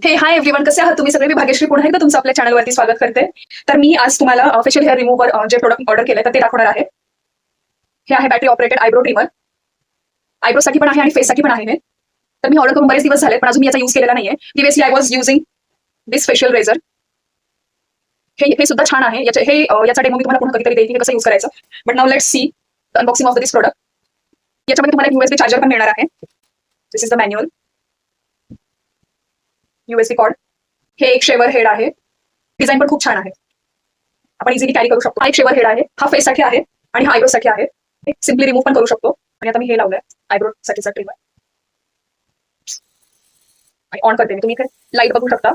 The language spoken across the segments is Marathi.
हे हाय एव्हरीवन, कसे आहात तुम्ही सगळे? मी भाग्यश्री पुन्हा एकदा तुमचं आपल्या चॅनलवरती स्वागत करते. तर मी आज तुम्हाला फेशियल हेअर रिमूव्हर जे प्रोडक्ट ऑर्डर केलं तर ते दाखवणार आहे. हे आहे बॅटरी ऑपरेटेड आयब्रो ट्रिमर. आयब्रोसाठी पण आहे आणि फेससाठी पण आहे हे. तर मी ऑर्डर करून बरेच दिवस झाले पण अजून मी याचा यूज केलेला नाहीये. Previously I was using this facial razor. हे सुद्धा छान आहे. याचा डेमो मी तुम्हाला पुन्हा कधीतरी देईल की हे कसं यूज करायचं. But now let's see the unboxing of this product. याच्यामध्ये तुम्हाला एक यूएसबी चार्जर पण मिळणार आहे. This is the manual. USB cord. हे एक शेवर हेड आहे. डिझाईन पण खूप छान आहे. आपण इझिली कॅरी करू शकतो. हा एक शेवर हेड आहे. हा फेससाठी आहे आणि हा आयब्रो साठी आहे. सिम्पली रिमूव्ह पण करू शकतो. आणि आता मी हे लावलंय आयब्रो साठीचा ट्रिमर. ऑन करते मी. तुम्ही इथे लाईट बघू शकता.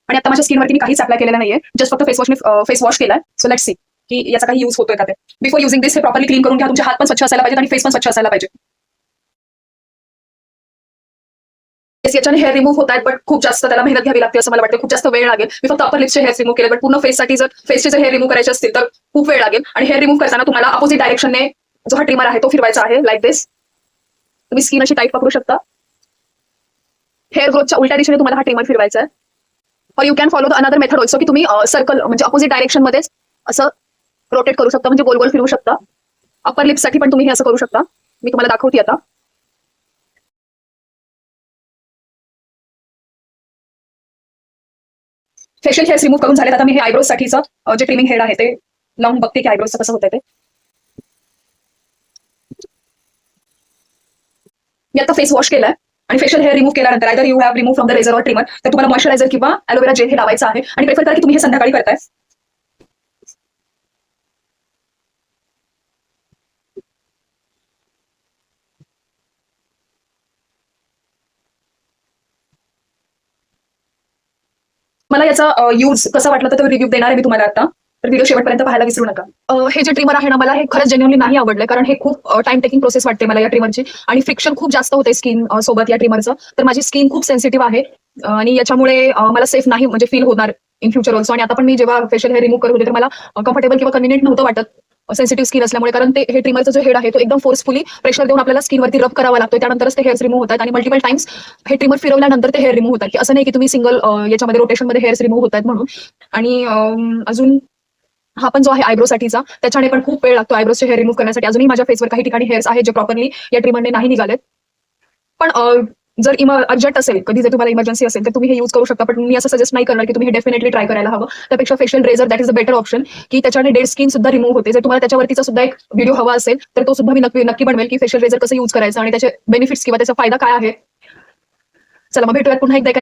आणि आता माझ्या स्किनवरती मी काहीच अप्लाय केलेलं नाहीये. जस्ट फक्त फेस वॉश केलाय. सो लेट्स सी की याचा काही यूज होतोय का ते. बिफोर युझिंग दिस हे प्रॉपरली क्लीन करून घ्या. तुमचे हात पण स्वच्छ असायला पाहिजे आणि फेस पण स्वच्छ असायला पाहिजे. याच्याने हेअर रिमूव्ह होत आहेत, बट खूप जास्त त्याला मेहनत घ्यावी लागते असं मला वाटतं. खूप जास्त वेळ लागेल. मी फक्त अपर लिप्सचे हेअर रिमूव्ह केले, बट पूर्ण फेससाठी जर फेसचे हेअर रिमूव्ह करायचे असतील तर खूप वेळ लागेल. आणि हेअर रिमूव्ह करताना तुम्हाला अपोजिट डायरेक्शनने जो हा ट्रिमर आहे तो फिरवायचा आहे. लाईक दिस. तुम्ही स्किन अशी टाईट पकडू शकता. हेअर ग्रोथच्या उलट्या दिशेने तुम्हाला हा ट्रिमर फिरवायचा आहे. और you can follow the another method also की तुम्ही सर्कल म्हणजे अपोजिट डायरेक्शन मध्येच असं रोटेट करू शकता, म्हणजे गोल गोल फिरवू शकता. अपर लिप्ससाठी पण तुम्ही हे असं करू शकता. मी तुम्हाला दाखवते आता. फेशियल हेअर्स रिमूव्ह करून झालेत. आता मी हे आयब्रोज साठीचं जे ट्रिमिंग हेड आहे ते लावून बघते की आयब्रोजचं कसं होतंय ते. मी आता फेस वॉश केलाय आणि फेशियल हेअर रिमूव्ह केल्यानंतर either you have remove from the razor or trimmer, तर तुम्हाला मॉइश्चरायझर किंवा ॲलोवेरा जेल हे लावायचं आहे. आणि प्रेफर करा की तुम्ही हे संध्याकाळी करताय. मला याचा यूज कसा वाटला तर तो रिव्ह्यू देणार आहे मी तुम्हाला आता. तर व्हिडिओ शेवटपर्यंत पाहायला विसरू नका. हे जे ट्रिमर आहे ना, मला हे खरंच जेन्युइनली नाही आवडलं, कारण हे खूप टाइम टेकिंग प्रोसेस वाटते मला या ट्रिमरची. आणि फ्रिक्शन खूप जास्त होते स्किन सोबत या ट्रिमरचं. तर माझी स्किन खूप सेन्सिटिव्ह आहे आणि याच्यामुळे मला सेफ नाही म्हणजे फील होणार इन फ्युचर ऑल्सो. आणि आता पण मी जेव्हा फेशियल हेअर रिमूव्ह करत होते तर मला कम्फर्टेबल किंवा कन्व्हिनियंट नव्हतं वाटत सेन्सिटिव्ह स्किन असल्यामुळे. कारण ते हे ट्रिमरचा जो हेड आहे तो एकदम फोर्सफुली प्रेशर देऊन आपल्याला स्किनवरती रब करावा लागतो. त्यानंतरच ते हेअर्स रिमूव्ह होतात आणि मल्टिपल टाइम्स हे ट्रिमर फिरवल्यानंतर ते हेअर रिमूव्ह होतात. की असं नाही की तुम्ही सिंगल याच्यामध्ये रोटेशनमध्ये हेअर्स रिमूव्ह होतात म्हणून. आणि अजून हा पण जो आहे आयब्रोसाठीचा, त्याच्याने पण खूप वेळ लागतो आयब्रोचे हेअर रिमूव्ह करण्यासाठी. अजूनही माझ्या फेसवर काही ठिकाणी हेअर्स आहेत जे प्रॉपरली या ट्रिमरने नाही निघालेत. पण जर अर्जंट असेल, कधी जर तुम्हाला इमर्जन्सी असेल तर तुम्ही हे यूज करू शकता. पण मी असं सजेस्ट नाही करणार की तुम्ही हे डेफिनेटली ट्राय करायला हवं. त्यापेक्षा facial razor that is a better option, की त्याच्याने डेड स्किन सुद्धा रिमूव्ह होते. जर तुम्हाला त्याच्यावरतीचा सुद्धा एक व्हिडिओ हवा असेल तर तो सुद्धा मी नक्की बनवेल की फेशियल रेझर कसं यूज करायचं आणि त्याचे बेनिफिट्स किंवा त्याचा फायदा काय आहे. चला मग भेटूयात पुन्हा एकदा